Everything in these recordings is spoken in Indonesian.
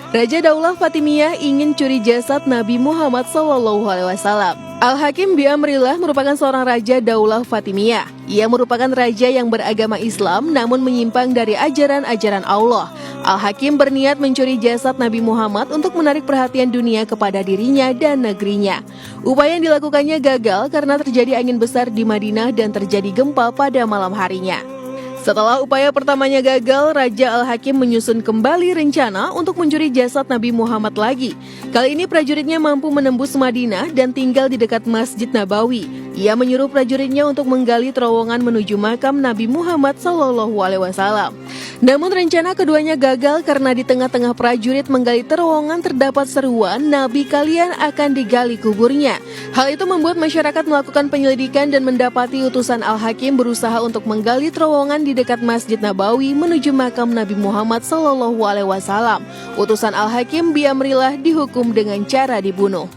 Raja Daulah Fatimiyah ingin curi jasad Nabi Muhammad SAW. Al-Hakim bi Amrillah merupakan seorang Raja Daulah Fatimiyah. Ia merupakan raja yang beragama Islam namun menyimpang dari ajaran-ajaran Allah. Al-Hakim berniat mencuri jasad Nabi Muhammad untuk menarik perhatian dunia kepada dirinya dan negerinya. Upaya yang dilakukannya gagal karena terjadi angin besar di Madinah dan terjadi gempa pada malam harinya. Setelah upaya pertamanya gagal, Raja Al-Hakim menyusun kembali rencana untuk mencuri jasad Nabi Muhammad lagi. Kali ini prajuritnya mampu menembus Madinah dan tinggal di dekat Masjid Nabawi. Ia menyuruh prajuritnya untuk menggali terowongan menuju makam Nabi Muhammad SAW. Namun rencana keduanya gagal karena di tengah-tengah prajurit menggali terowongan terdapat seruan Nabi kalian akan digali kuburnya. Hal itu membuat masyarakat melakukan penyelidikan dan mendapati utusan Al-Hakim berusaha untuk menggali terowongan di dekat Masjid Nabawi menuju makam Nabi Muhammad SAW. Utusan Al-Hakim bi Amrillah dihukum dengan cara dibunuh.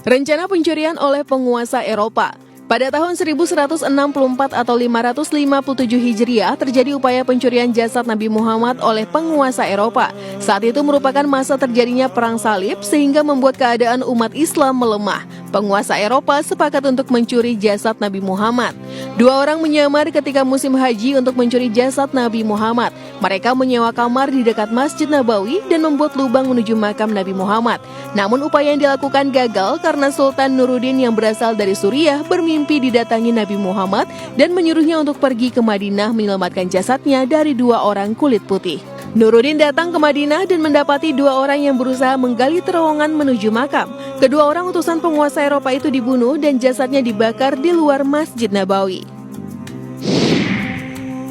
Rencana pencurian oleh penguasa Eropa. Pada tahun 1164 atau 557 Hijriah terjadi upaya pencurian jasad Nabi Muhammad oleh penguasa Eropa. Saat itu merupakan masa terjadinya perang salib sehingga membuat keadaan umat Islam melemah. Penguasa Eropa sepakat untuk mencuri jasad Nabi Muhammad. Dua orang menyamar ketika musim haji untuk mencuri jasad Nabi Muhammad. Mereka menyewa kamar di dekat Masjid Nabawi dan membuat lubang menuju makam Nabi Muhammad. Namun upaya yang dilakukan gagal karena Sultan Nuruddin yang berasal dari Suriah bermimpi didatangi Nabi Muhammad dan menyuruhnya untuk pergi ke Madinah menyelamatkan jasadnya dari dua orang kulit putih. Nuruddin datang ke Madinah dan mendapati dua orang yang berusaha menggali terowongan menuju makam. Kedua orang utusan penguasa Eropa itu dibunuh dan jasadnya dibakar di luar Masjid Nabawi.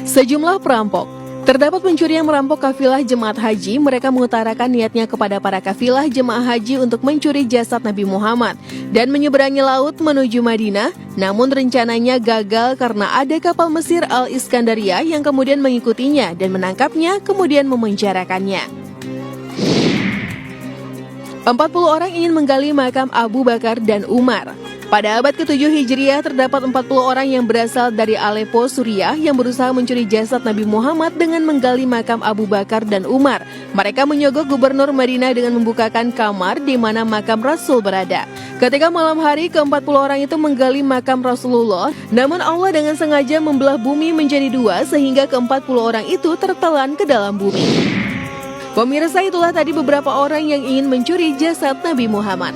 Sejumlah perampok. Terdapat pencurian merampok kafilah jemaat haji. Mereka mengutarakan niatnya kepada para kafilah jemaah haji untuk mencuri jasad Nabi Muhammad dan menyeberangi laut menuju Madinah. Namun rencananya gagal karena ada kapal Mesir Al-Iskandaria yang kemudian mengikutinya dan menangkapnya kemudian memenjarakannya. 40 orang ingin menggali makam Abu Bakar dan Umar. Pada abad ke-7 Hijriah terdapat 40 orang yang berasal dari Aleppo, Suriah yang berusaha mencuri jasad Nabi Muhammad dengan menggali makam Abu Bakar dan Umar. Mereka menyogok gubernur Madinah dengan membukakan kamar di mana makam Rasul berada. Ketika malam hari, ke-40 orang itu menggali makam Rasulullah, namun Allah dengan sengaja membelah bumi menjadi dua sehingga ke-40 orang itu tertelan ke dalam bumi. Pemirsa, itulah tadi beberapa orang yang ingin mencuri jasad Nabi Muhammad.